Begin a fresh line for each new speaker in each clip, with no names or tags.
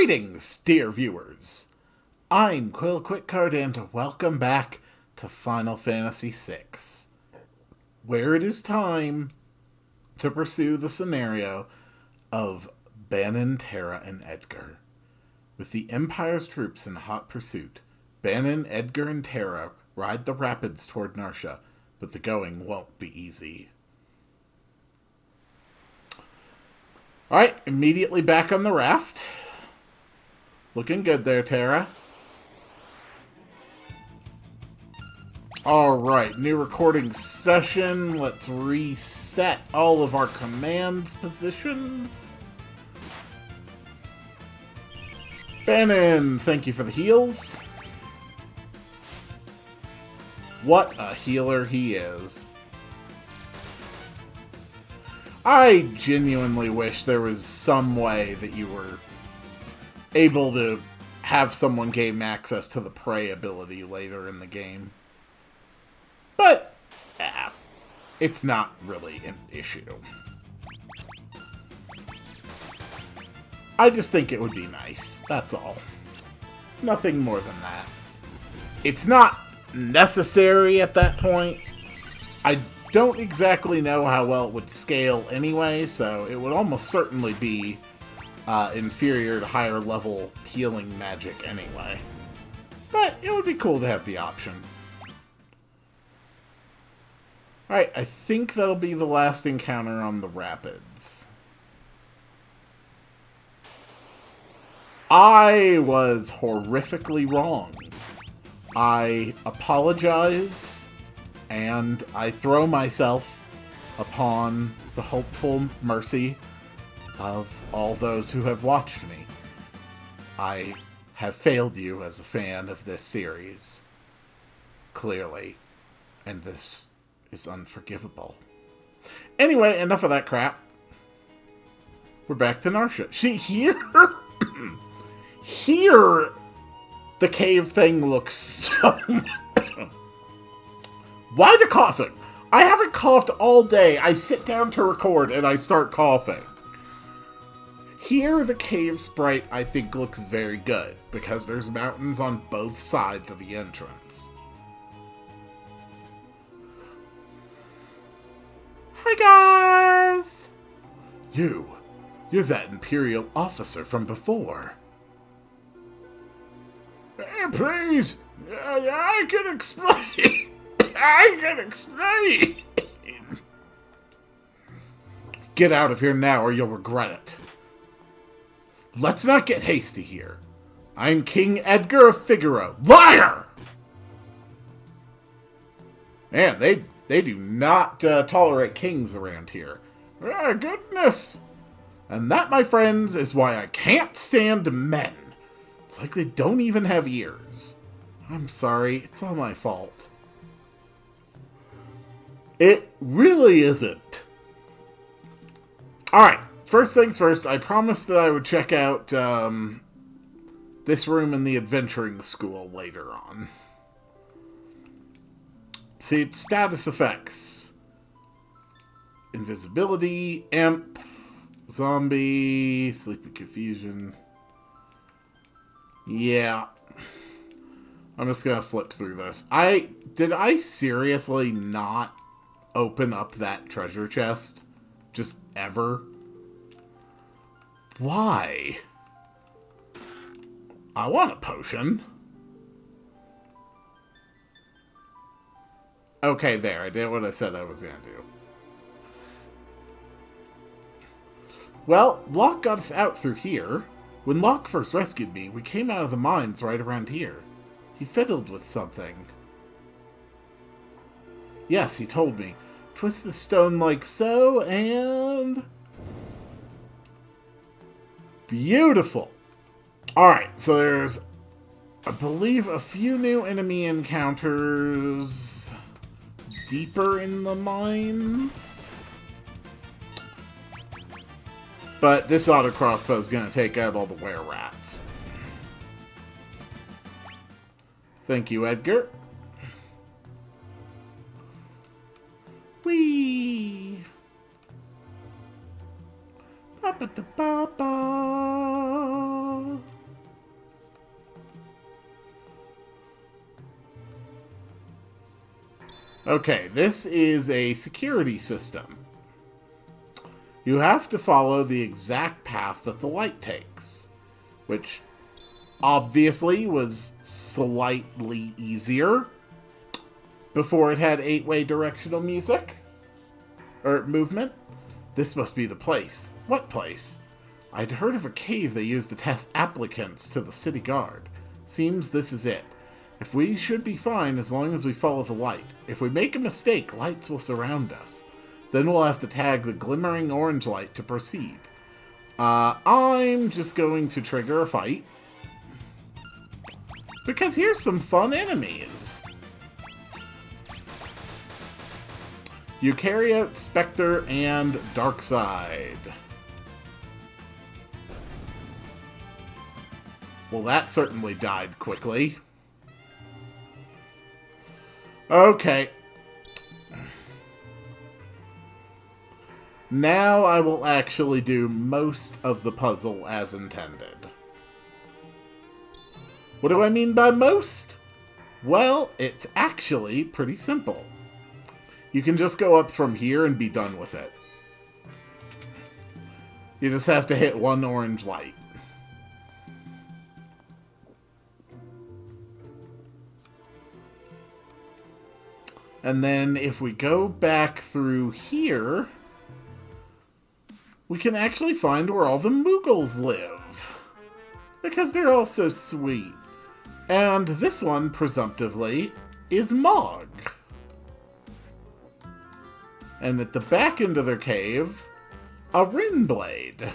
Greetings, dear viewers. I'm Quill Quickcard, and welcome back to Final Fantasy VI, where it is time to pursue the scenario of Banon, Terra, and Edgar. With the Empire's troops in hot pursuit, Banon, Edgar, and Terra ride the rapids toward Narsha, but the going won't be easy. Alright, immediately back on the raft. Looking good there, Terra. Alright, new recording session. Let's reset all of our commands positions. Banon, thank you for the heals. What a healer he is. I genuinely wish there was some way that you were able to have someone gain access to the prey ability later in the game. But, it's not really an issue. I just think it would be nice, that's all. Nothing more than that. It's not necessary at that point. I don't exactly know how well it would scale anyway, so it would almost certainly be inferior to higher level healing magic anyway. But it would be cool to have the option. Alright, I think that'll be the last encounter on the rapids. I was horrifically wrong. I apologize, and I throw myself upon the hopeful mercy of all those who have watched me. I have failed you as a fan of this series, clearly, and this is unforgivable. Anyway, enough of that crap. We're back to Narsha. Here, the cave thing looks so... Why the coughing? I haven't coughed all day. I sit down to record and I start coughing. Here, the cave sprite, I think, looks very good, because there's mountains on both sides of the entrance. Hi, guys! You're that Imperial officer from before. Please, I can explain. I can explain. Get out of here now or you'll regret it. Let's not get hasty here. I'm King Edgar of Figaro. Liar! Man, they do not tolerate kings around here. Ah, goodness. And that, my friends, is why I can't stand men. It's like they don't even have ears. I'm sorry, it's all my fault. It really isn't. Alright, first things first, I promised that I would check out this room in the adventuring school later on. See, it's status effects. Invisibility, imp, zombie, sleepy confusion. Yeah. I'm just gonna flip through this. Did I seriously not open up that treasure chest? Just ever? Why? I want a potion. Okay, there. I did what I said I was gonna do. Well, Locke got us out through here. When Locke first rescued me, we came out of the mines right around here. He fiddled with something. Yes, he told me. Twist the stone like so, and... Beautiful! Alright, so there's, I believe, a few new enemy encounters deeper in the mines. But this auto crossbow is going to take out all the were-rats. Thank you, Edgar. Whee! Ba-ba-da-ba-ba. Okay, this is a security system. You have to follow the exact path that the light takes, which obviously was slightly easier before it had 8-way directional music. Or movement. This must be the place. What place? I'd heard of a cave they used to test applicants to the city guard. Seems this is it. If we should be fine as long as we follow the light. If we make a mistake, lights will surround us. Then we'll have to tag the glimmering orange light to proceed. I'm just going to trigger a fight. Because here's some fun enemies. You carry out Spectre and Darkside. Well, that certainly died quickly. Okay. Now I will actually do most of the puzzle as intended. What do I mean by most? Well, it's actually pretty simple. You can just go up from here and be done with it. You just have to hit one orange light. And then if we go back through here, we can actually find where all the Moogles live. Because they're all so sweet. And this one, presumptively, is Mog. And at the back end of their cave, a Rin Blade.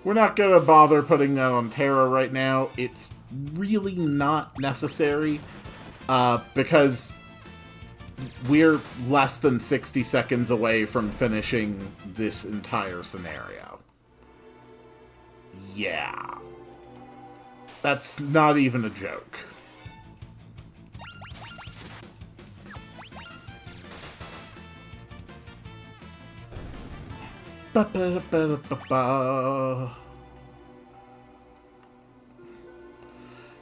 We're not going to bother putting that on Terra right now. It's really not necessary, because we're less than 60 seconds away from finishing this entire scenario. Yeah. That's not even a joke. Ba-ba-ba-ba-ba.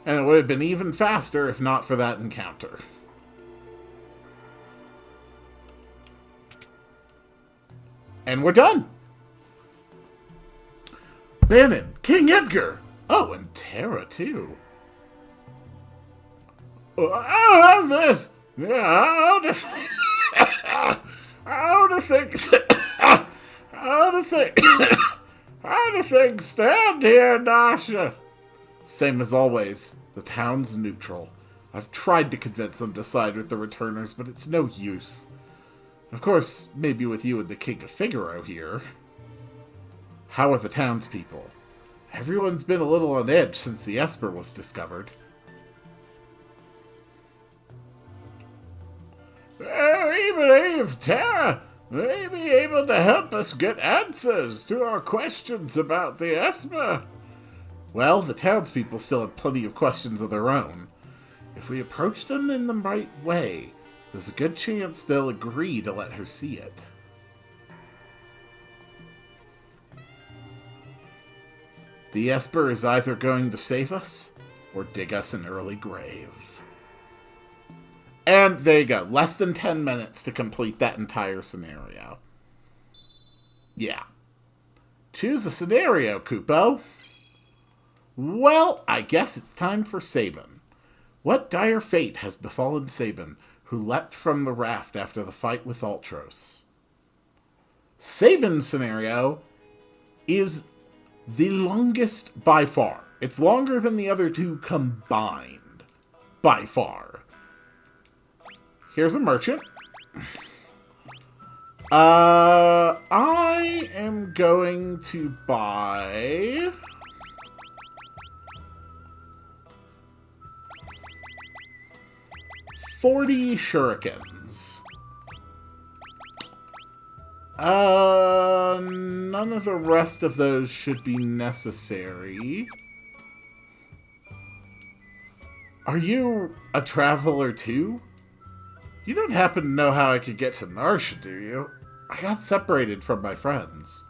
And it would have been even faster if not for that encounter. And we're done! Bannon, King Edgar! Oh, and Terra, too. I love this! How do things stand here, Nasha? Same as always. The town's neutral. I've tried to convince them to side with the returners, but it's no use. Of course, maybe with you and the King of Figaro here. How are the townspeople? Everyone's been a little on edge since the Esper was discovered. We believe Terra may be able to help us get answers to our questions about the Esper. Well, the townspeople still have plenty of questions of their own. If we approach them in the right way, there's a good chance they'll agree to let her see it. The Esper is either going to save us, or dig us an early grave. And there you go. Less than 10 minutes to complete that entire scenario. Yeah. Choose a scenario, Kupo. Well, I guess it's time for Sabin. What dire fate has befallen Sabin, who leapt from the raft after the fight with Ultros? Sabin's scenario is the longest by far. It's longer than the other two combined. By far. Here's a merchant. I am going to buy 40 shurikens. None of the rest of those should be necessary. Are you a traveler too? You don't happen to know how I could get to Narsha, do you? I got separated from my friends.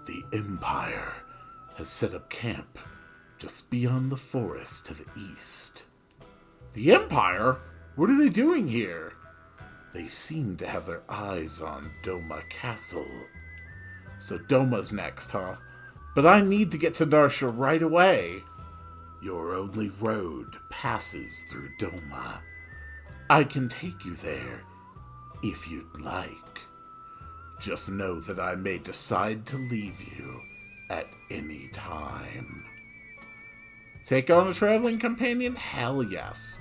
The Empire has set up camp just beyond the forest to the east. The Empire? What are they doing here? They seem to have their eyes on Doma Castle. So Doma's next, huh? But I need to get to Narsha right away. Your only road passes through Doma. I can take you there, if you'd like. Just know that I may decide to leave you at any time. Take on a traveling companion? Hell yes.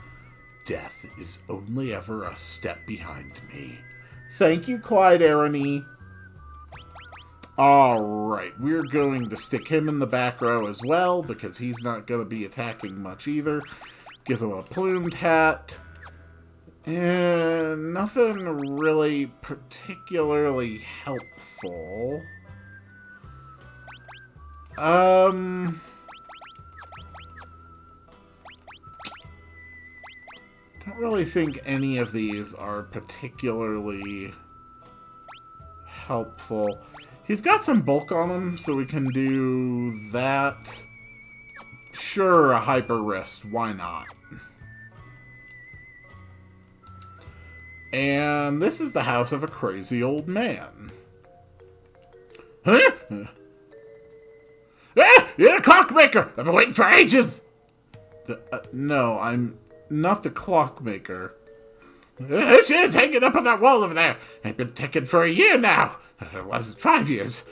Death is only ever a step behind me. Thank you, Clyde Arony. Alright, we're going to stick him in the back row as well, because he's not going to be attacking much either. Give him a plumed hat. And nothing really particularly helpful. Don't really think any of these are particularly helpful. He's got some bulk on him, so we can do that. Sure, a hyper wrist, why not? And this is the house of a crazy old man. Huh? Ah! You're the clockmaker! I've been waiting for ages! No, I'm not the clockmaker. This shit's hanging up on that wall over there. I've been ticking for a year now. It wasn't 5 years.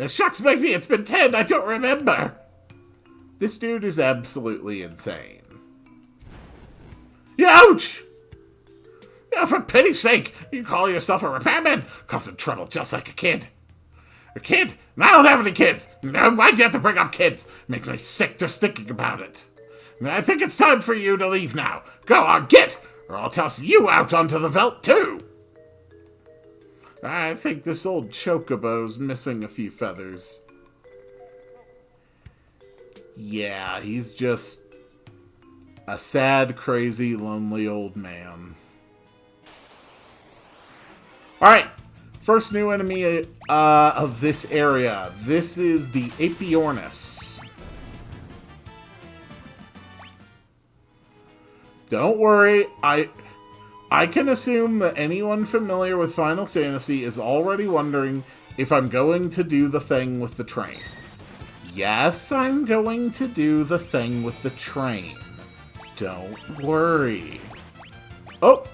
Shucks, maybe it's been 10. I don't remember. This dude is absolutely insane. Ouch! For pity's sake, you call yourself a repairman? Causing trouble just like a kid. A kid? And I don't have any kids. Why'd you have to bring up kids? Makes me sick just thinking about it. I think it's time for you to leave now. Go on, get! Or I'll toss you out onto the veldt too. I think this old chocobo's missing a few feathers. Yeah, he's just a sad, crazy, lonely old man. Alright, first new enemy of this area. This is the Apiornis. Don't worry, I can assume that anyone familiar with Final Fantasy is already wondering if I'm going to do the thing with the train. Yes, I'm going to do the thing with the train. Don't worry. Oh!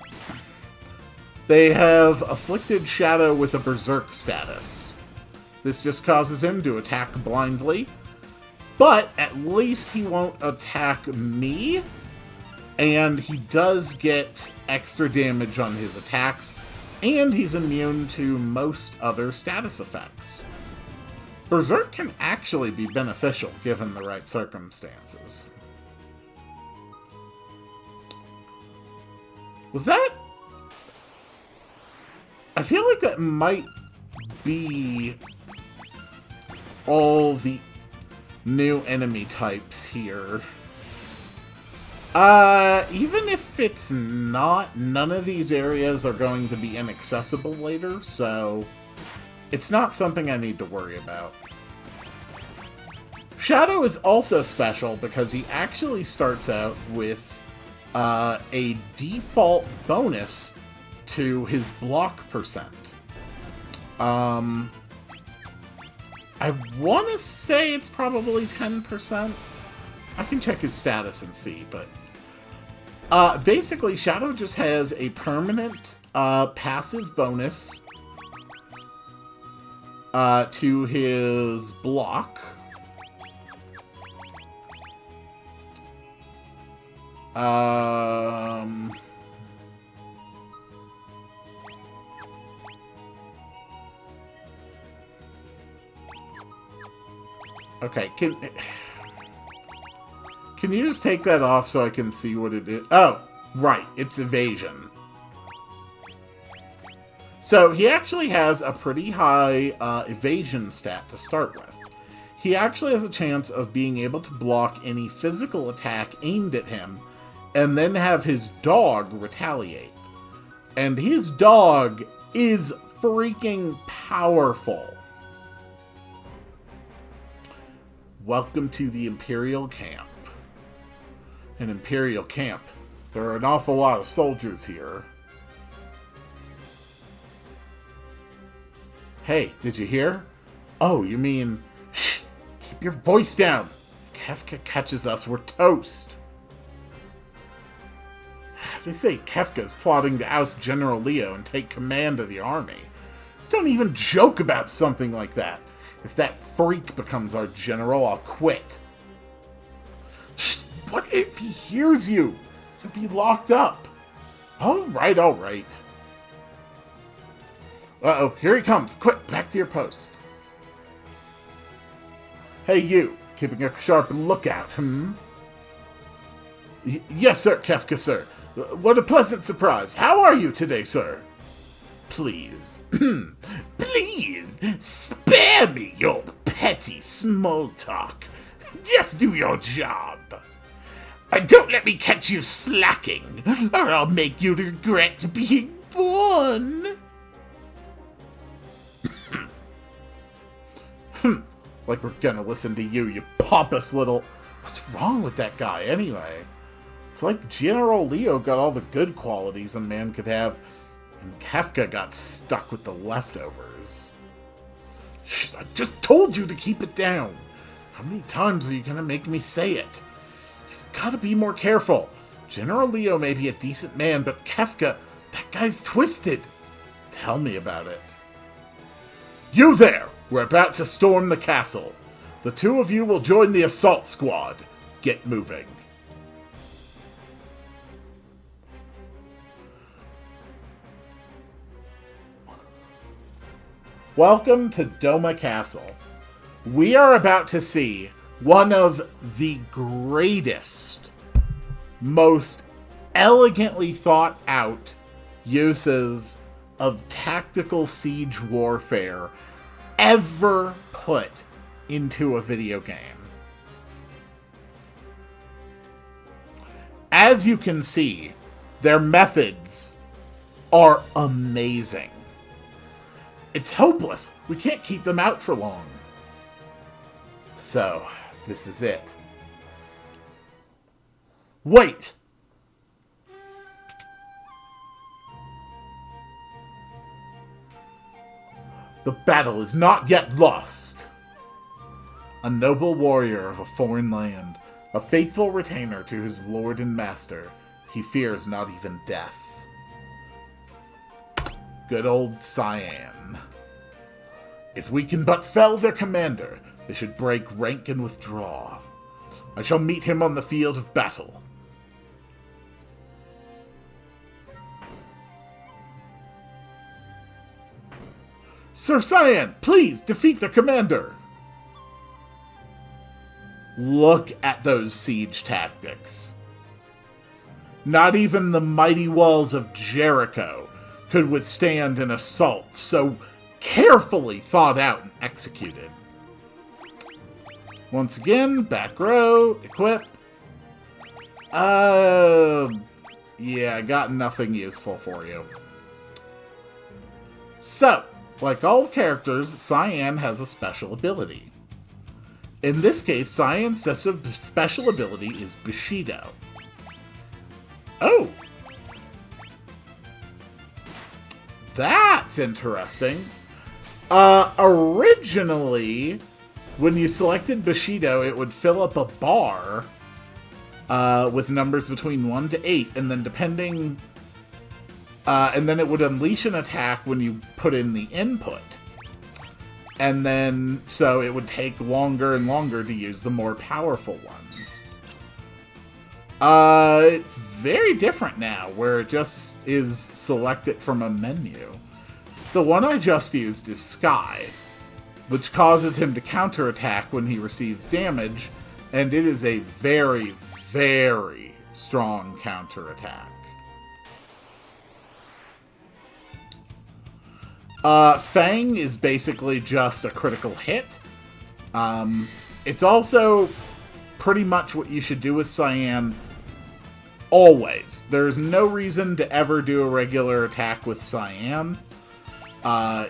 They have afflicted Shadow with a Berserk status. This just causes him to attack blindly. But at least he won't attack me. And he does get extra damage on his attacks. And he's immune to most other status effects. Berserk can actually be beneficial given the right circumstances. Was that... I feel like that might be all the new enemy types here. Even if it's not, none of these areas are going to be inaccessible later, so it's not something I need to worry about. Shadow is also special because he actually starts out with a default bonus to his block percent. I want to say it's probably 10%. I can check his status and see, but basically Shadow just has a permanent passive bonus to his block. Okay, can you just take that off so I can see what it is? Oh, right, it's evasion. So he actually has a pretty high evasion stat to start with. He actually has a chance of being able to block any physical attack aimed at him, and then have his dog retaliate. And his dog is freaking powerful. Welcome to the Imperial Camp. An Imperial camp There are an awful lot of soldiers here. Hey, did you hear? Oh, you mean... Shh! Keep your voice down! If Kefka catches us, we're toast! They say Kefka's plotting to oust General Leo and take command of the army. Don't even joke about something like that. If that freak becomes our general, I'll quit. Shh, what if he hears you? You'll be locked up. Alright, alright. Uh-oh, here he comes. Quick, back to your post. Hey, you. Keeping a sharp lookout, Yes, sir, Kefka, sir. What a pleasant surprise. How are you today, sir? Please. Please, spare me your petty small talk. Just do your job. Don't let me catch you slacking, or I'll make you regret being born. Like we're gonna listen to you, you pompous little... What's wrong with that guy, anyway? It's like General Leo got all the good qualities a man could have, and Kefka got stuck with the leftovers. Shh, I just told you to keep it down. How many times are you gonna make me say it? You've gotta be more careful. General Leo may be a decent man, but Kefka, that guy's twisted. Tell me about it. You there! We're about to storm the castle. The two of you will join the assault squad. Get moving. Welcome to Doma Castle. We are about to see one of the greatest, most elegantly thought out uses of tactical siege warfare ever put into a video game. As you can see, their methods are amazing. It's hopeless. We can't keep them out for long. So, this is it. Wait! The battle is not yet lost. A noble warrior of a foreign land, a faithful retainer to his lord and master, he fears not even death. Good old Cyan. If we can but fell their commander, they should break rank and withdraw. I shall meet him on the field of battle. Sir Cyan, please defeat the commander! Look at those siege tactics. Not even the mighty walls of Jericho could withstand an assault so carefully thought out and executed. Once again, back row, equip. Yeah, I got nothing useful for you. So, like all characters, Cyan has a special ability. In this case, Cyan's special ability is Bushido. Oh! That's interesting. Originally, when you selected Bushido, it would fill up a bar with numbers between 1 to 8, and then depending... and then it would unleash an attack when you put in the input. And then, so it would take longer and longer to use the more powerful ones. It's very different now, where it just is selected from a menu. The one I just used is Sky, which causes him to counterattack when he receives damage, and it is a very, very strong counterattack. Fang is basically just a critical hit. It's also pretty much what you should do with Cyan always. There's no reason to ever do a regular attack with Cyan.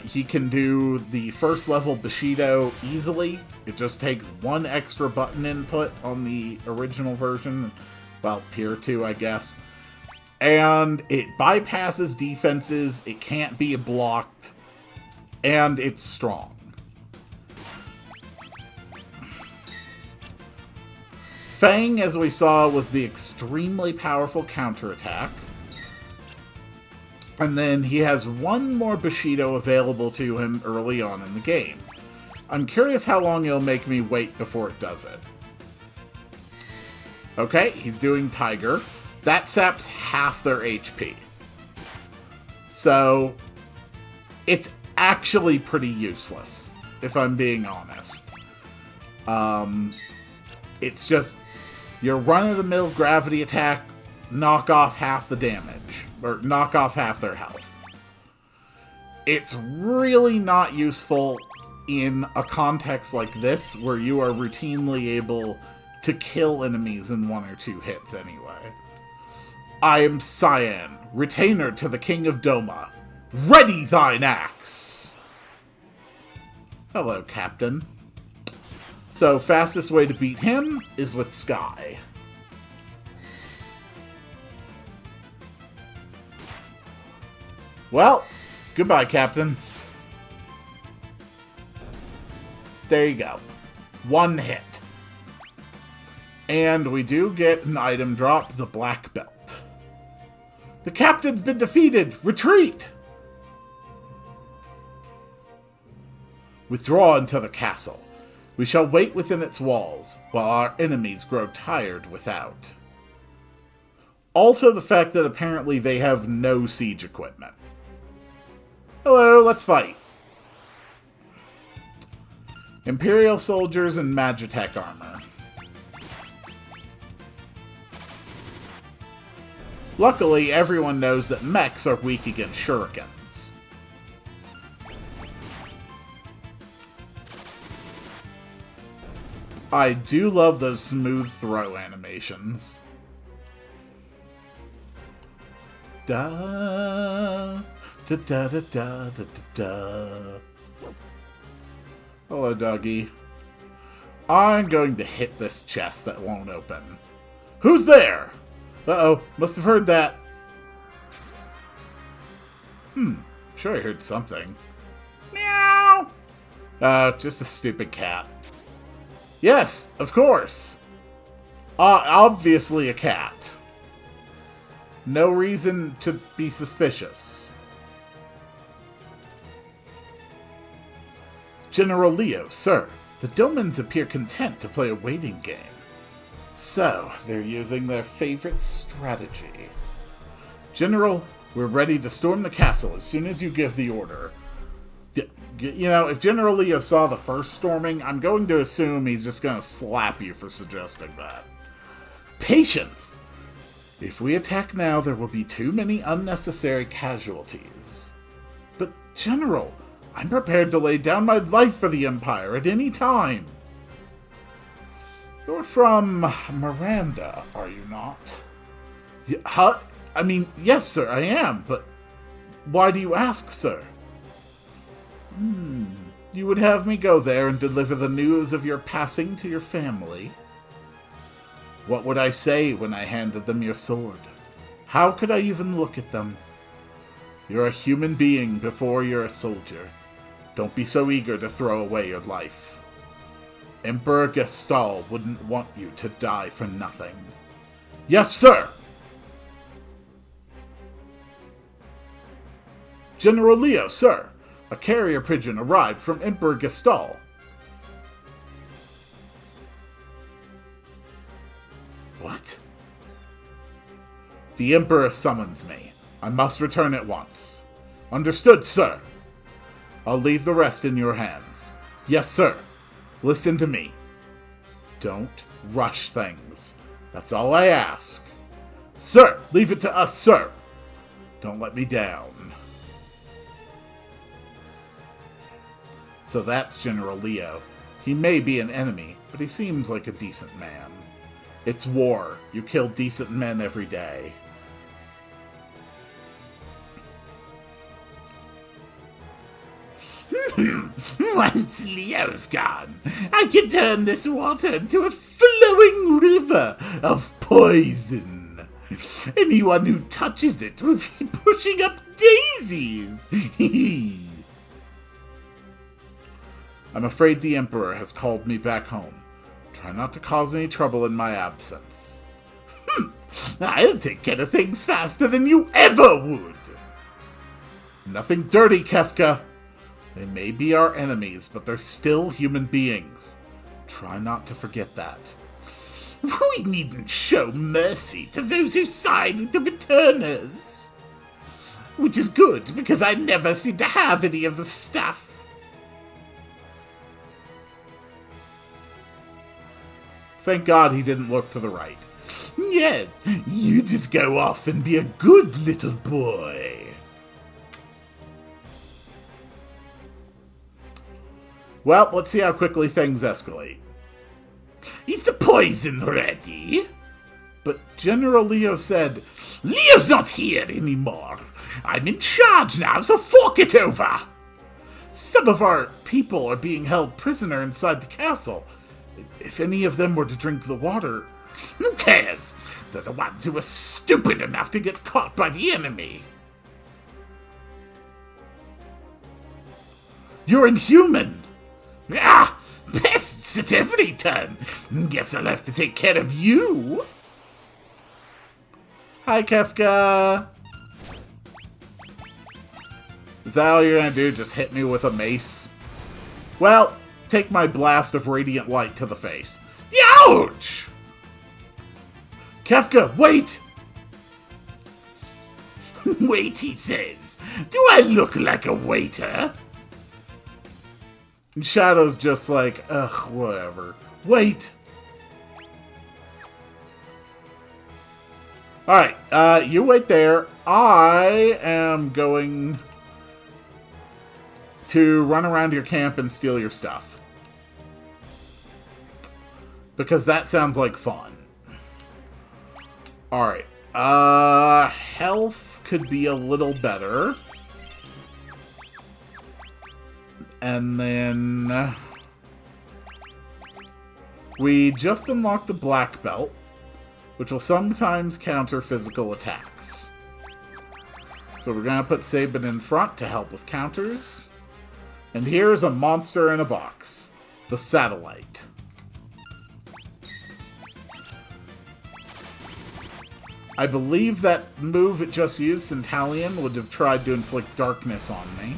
He can do the first level Bushido easily. It just takes one extra button input on the original version. Well, Pier 2, I guess. And it bypasses defenses, it can't be blocked, and it's strong. Fang, as we saw, was the extremely powerful counterattack. And then he has one more Bushido available to him early on in the game. I'm curious how long it'll make me wait before it does it. Okay, he's doing Tiger. That saps half their HP. So, it's actually pretty useless, if I'm being honest. It's just your run-of-the-mill gravity attack, knock off half the damage, or knock off half their health. It's really not useful in a context like this, where you are routinely able to kill enemies in 1 or 2 hits anyway. I am Cyan, retainer to the King of Doma. Ready thine axe! Hello, Captain. So, fastest way to beat him is with Sky. Well, goodbye, Captain. There you go. 1 hit. And we do get an item drop, the Black Belt. The Captain's been defeated! Retreat! Withdraw into the castle. We shall wait within its walls, while our enemies grow tired without. Also the fact that apparently they have no siege equipment. Hello, let's fight. Imperial soldiers in Magitech armor. Luckily, everyone knows that mechs are weak against shurikens. I do love those smooth throw animations. Da da da da da da da. Hello, doggy. I'm going to hit this chest that won't open. Who's there? Uh-oh, must have heard that. Sure I heard something. Meow! Just a stupid cat. Yes, of course. Obviously a cat. No reason to be suspicious. General Leo, sir, the Domans appear content to play a waiting game. So, they're using their favorite strategy. General, we're ready to storm the castle as soon as you give the order. You know, if General Leo saw the first storming, I'm going to assume he's just going to slap you for suggesting that. Patience! If we attack now, there will be too many unnecessary casualties. But, General, I'm prepared to lay down my life for the Empire at any time. You're from Miranda, are you not? Huh? I mean, yes, sir, I am, but why do you ask, sir? You would have me go there and deliver the news of your passing to your family? What would I say when I handed them your sword? How could I even look at them? You're a human being before you're a soldier. Don't be so eager to throw away your life. Emperor Gestal wouldn't want you to die for nothing. Yes, sir! General Leo, sir! A carrier pigeon arrived from Emperor Gestal. What? The Emperor summons me. I must return at once. Understood, sir. I'll leave the rest in your hands. Yes, sir. Listen to me. Don't rush things. That's all I ask. Sir, leave it to us, sir. Don't let me down. So that's General Leo. He may be an enemy, but he seems like a decent man. It's war. You kill decent men every day. Once Leo's gone, I can turn this water into a flowing river of poison. Anyone who touches it will be pushing up daisies. I'm afraid the Emperor has called me back home. Try not to cause any trouble in my absence. I'll take care of things faster than you ever would. Nothing dirty, Kefka. They may be our enemies, but they're still human beings. Try not to forget that. We needn't show mercy to those who side with the returners. Which is good, because I never seem to have any of the stuff. Thank God he didn't look to the right. Yes, you just go off and be a good little boy. Well, let's see how quickly things escalate. Is the poison ready? But General Leo said, Leo's not here anymore. I'm in charge now, so fork it over. Some of our people are being held prisoner inside the castle. If any of them were to drink the water, who cares? They're the ones who were stupid enough to get caught by the enemy. You're inhuman. Ah, pests at every turn. Guess I'll have to take care of you. Hi, Kefka. Is that all you're gonna do? Just hit me with a mace? Well, take my blast of radiant light to the face. Ouch! Kefka, wait! Wait, he says. Do I look like a waiter? And Shadow's just like, ugh, whatever. Wait! Alright, you wait there. I am going to run around your camp and steal your stuff. Because that sounds like fun. Alright, health could be a little better. And then we just unlocked the black belt, which will sometimes counter physical attacks. So we're gonna put Sabin in front to help with counters. And here's a monster in a box. The satellite. I believe that move it just used, Centalion, would have tried to inflict darkness on me.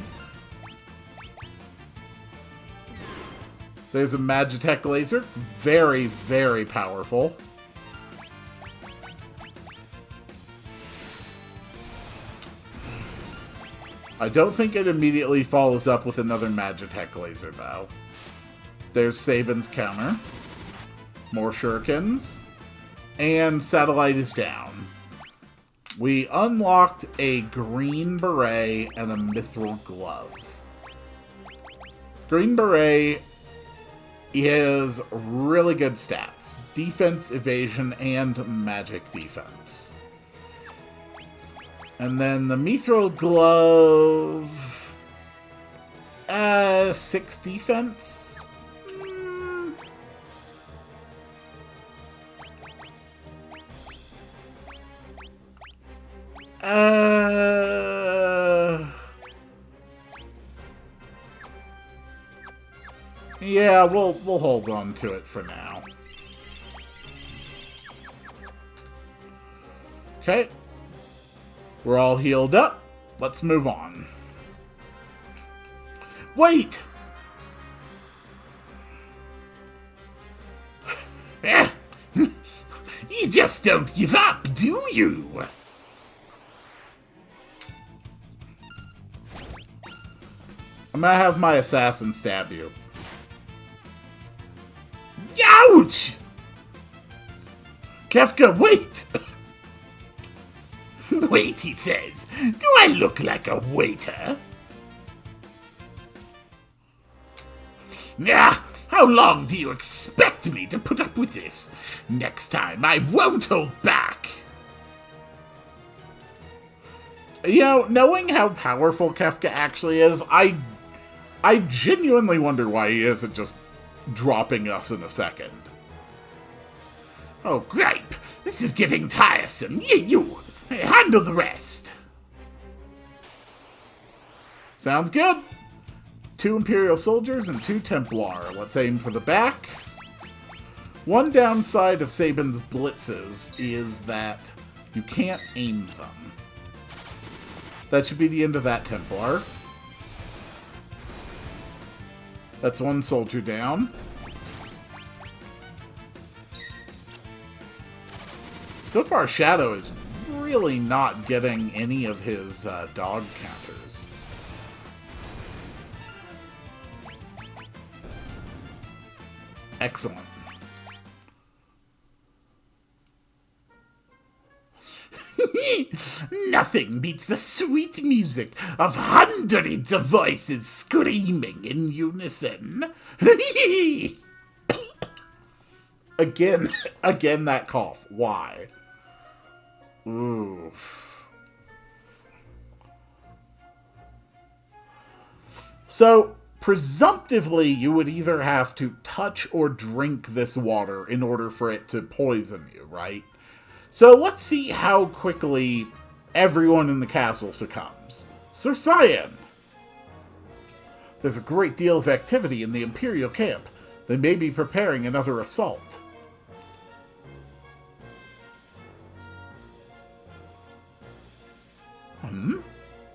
There's a Magitech laser. Very, very powerful. I don't think it immediately follows up with another Magitech laser, though. There's Sabin's counter. More shurikens. And satellite is down. We unlocked a green beret and a mithril glove. Green beret is really good stats. Defense, evasion, and magic defense. And then the mithril glove... 6 defense? Yeah, we'll hold on to it for now. Okay. We're all healed up. Let's move on. Wait! You just don't give up, do you? I'm gonna have my assassin stab you. Ouch! Kefka, wait! Wait, he says. Do I look like a waiter? Ah, how long do you expect me to put up with this? Next time, I won't hold back. You know, knowing how powerful Kefka actually is, I genuinely wonder why he isn't just dropping us in a second. Oh, gripe! This is getting tiresome. You handle the rest. Sounds good. 2 Imperial soldiers and 2 Templar. Let's aim for the back. One downside of Sabin's blitzes is that you can't aim them. That should be the end of that Templar. That's 1 soldier down. So far, Shadow is really not getting any of his dog counters. Excellent. Nothing beats the sweet music of hundreds of voices screaming in unison. Again that cough. Why? Ooh. So, presumptively, you would either have to touch or drink this water in order for it to poison you, right? So let's see how quickly everyone in the castle succumbs. Sir Cyan! There's a great deal of activity in the Imperial camp. They may be preparing another assault.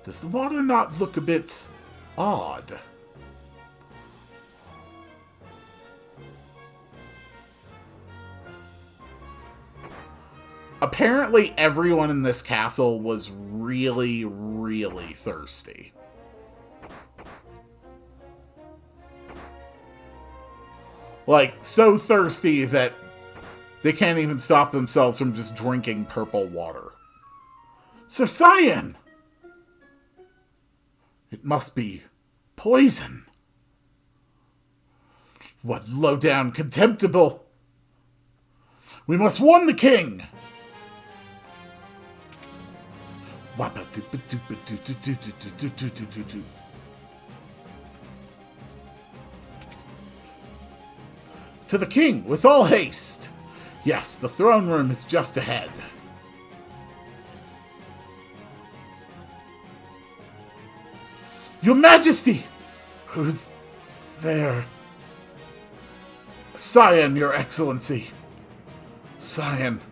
Does the water not look a bit odd? Apparently everyone in this castle was really, really thirsty. Like, so thirsty that they can't even stop themselves from just drinking purple water. Sir Cyan! It must be poison. What low-down contemptible! We must warn the king! To the king, with all haste! Yes, the throne room is just ahead. Your Majesty! Who's there? Cyan, Your Excellency. Cyan,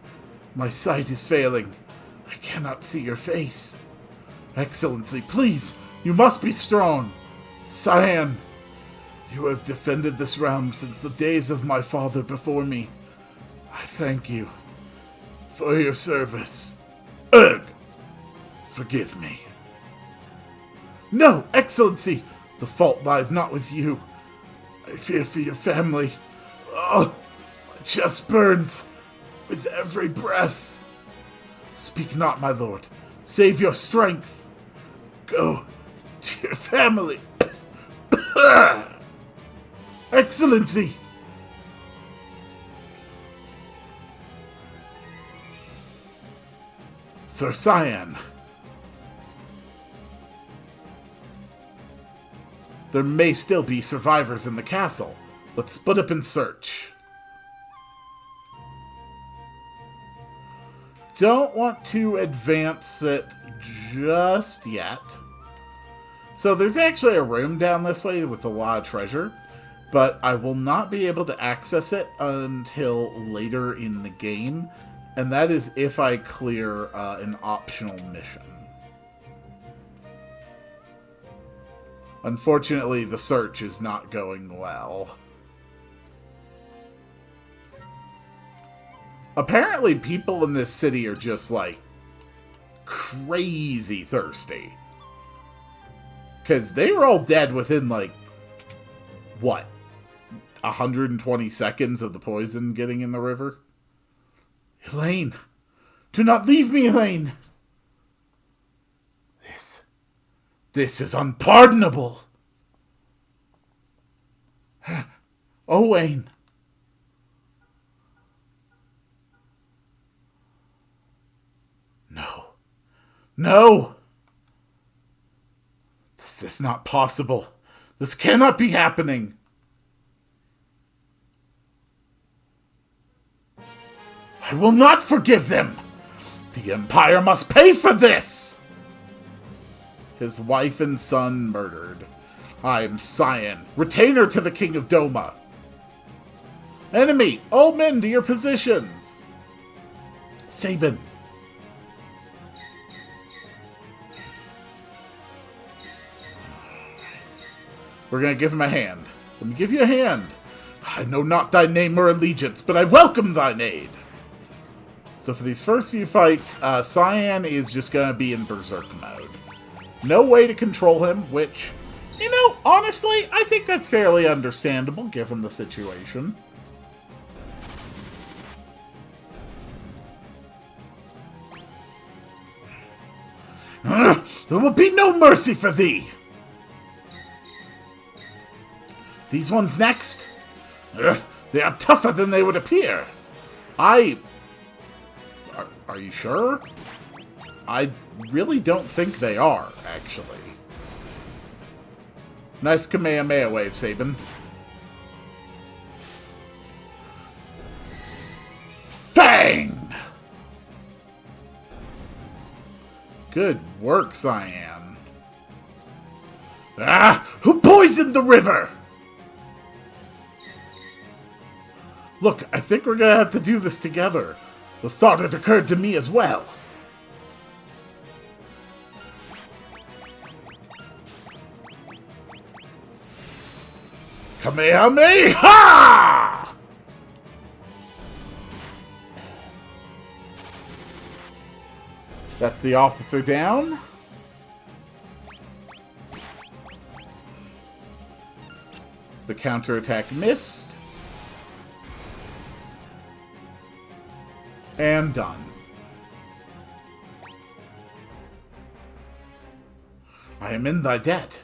my sight is failing. I cannot see your face. Excellency, please, you must be strong. Cyan, you have defended this realm since the days of my father before me. I thank you for your service. Ugh! Forgive me. No, Excellency! The fault lies not with you. I fear for your family. Oh, my chest burns with every breath. Speak not, my lord. Save your strength. Go to your family. Excellency! Sir Cyan. There may still be survivors in the castle. Let's split up and search. Don't want to advance it just yet. So there's actually a room down this way with a lot of treasure, but I will not be able to access it until later in the game, and that is if I clear an optional mission. Unfortunately, the search is not going well. Apparently, people in this city are just, like, crazy thirsty. Because they were all dead within, like, what? 120 seconds of the poison getting in the river? Elaine! Do not leave me, Elaine! This is unpardonable! Owain! No. No! This is not possible. This cannot be happening. I will not forgive them! The Empire must pay for this! His wife and son murdered. I am Cyan, retainer to the King of Doma. Enemy, all men to your positions! Sabin. We're gonna give him a hand. Let me give you a hand. I know not thy name or allegiance, but I welcome thine aid. So for these first few fights, Cyan is just gonna be in Berserk mode. No way to control him, which, you know, honestly, I think that's fairly understandable given the situation. There will be no mercy for thee! These ones next? They are tougher than they would appear. Are you sure? I really don't think they are, actually. Nice Kamehameha wave, Sabin. Bang! Good work, Cyan. Ah! Who poisoned the river? Look, I think we're gonna have to do this together. The thought had occurred to me as well. Kamehameha! That's the officer down. The counterattack missed. And done. I am in thy debt.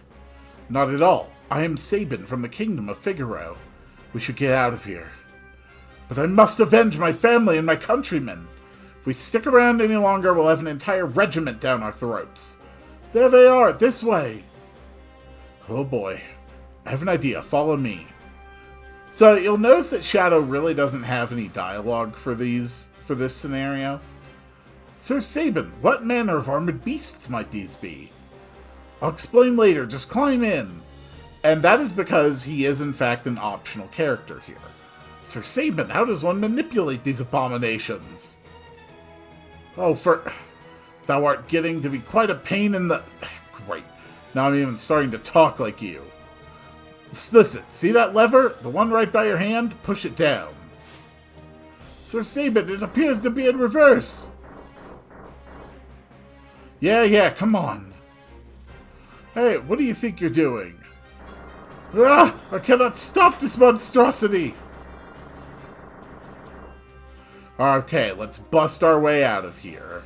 Not at all. I am Sabin from the kingdom of Figaro. We should get out of here. But I must avenge my family and my countrymen. If we stick around any longer, we'll have an entire regiment down our throats. There they are, this way. Oh boy. I have an idea. Follow me. So you'll notice that Shadow really doesn't have any dialogue for this scenario. Sir Sabin, what manner of armored beasts might these be? I'll explain later, just climb in. And that is because he is in fact an optional character here. Sir Sabin, how does one manipulate these abominations? Oh, thou art getting to be quite a pain in the... Great. Now I'm even starting to talk like you. Listen, see that lever? The one right by your hand? Push it down. Sir Sabin, it appears to be in reverse. Yeah, come on. Hey, what do you think you're doing? Ah! I cannot stop this monstrosity! Okay, let's bust our way out of here.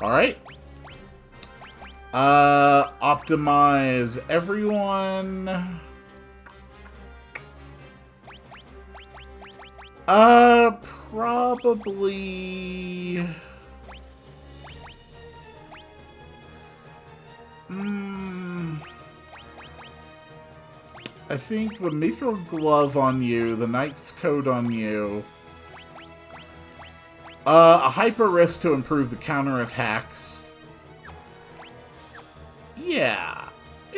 Alright. Optimize everyone. Probably... I think the Mithril Glove on you, the Knight's Coat on you. A Hyper Wrist to improve the counterattacks. Yeah,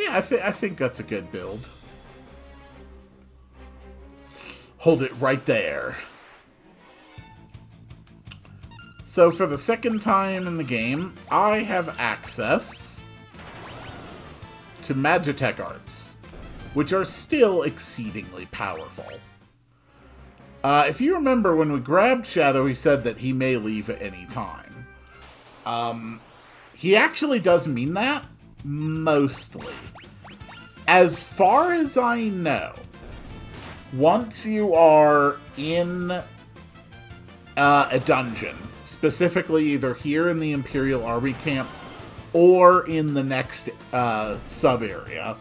I think that's a good build. Hold it right there. So for the second time in the game, I have access to Magitech Arts, which are still exceedingly powerful. If you remember, when we grabbed Shadow, he said that he may leave at any time. He actually does mean that, mostly. As far as I know, once you are in a dungeon, specifically either here in the Imperial Army Camp or in the next sub-area,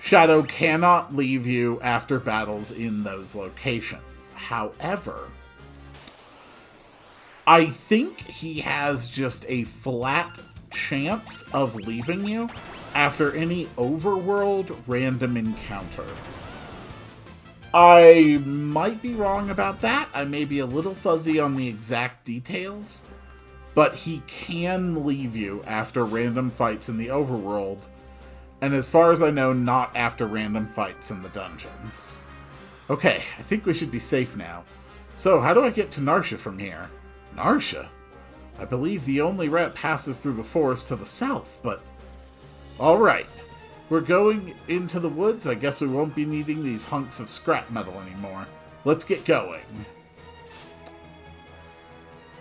Shadow cannot leave you after battles in those locations. However, I think he has just a flat chance of leaving you after any overworld random encounter. I might be wrong about that. I may be a little fuzzy on the exact details. But he can leave you after random fights in the overworld. And as far as I know, not after random fights in the dungeons. Okay, I think we should be safe now. So, how do I get to Narsha from here? Narsha? I believe the only route passes through the forest to the south, but... Alright. We're going into the woods. I guess we won't be needing these hunks of scrap metal anymore. Let's get going.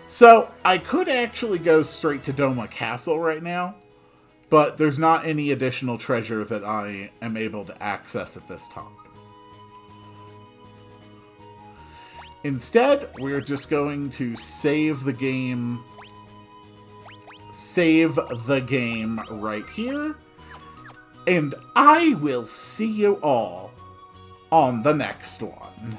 So, I could actually go straight to Doma Castle right now, but there's not any additional treasure that I am able to access at this time. Instead, we're just going to save the game right here, and I will see you all on the next one.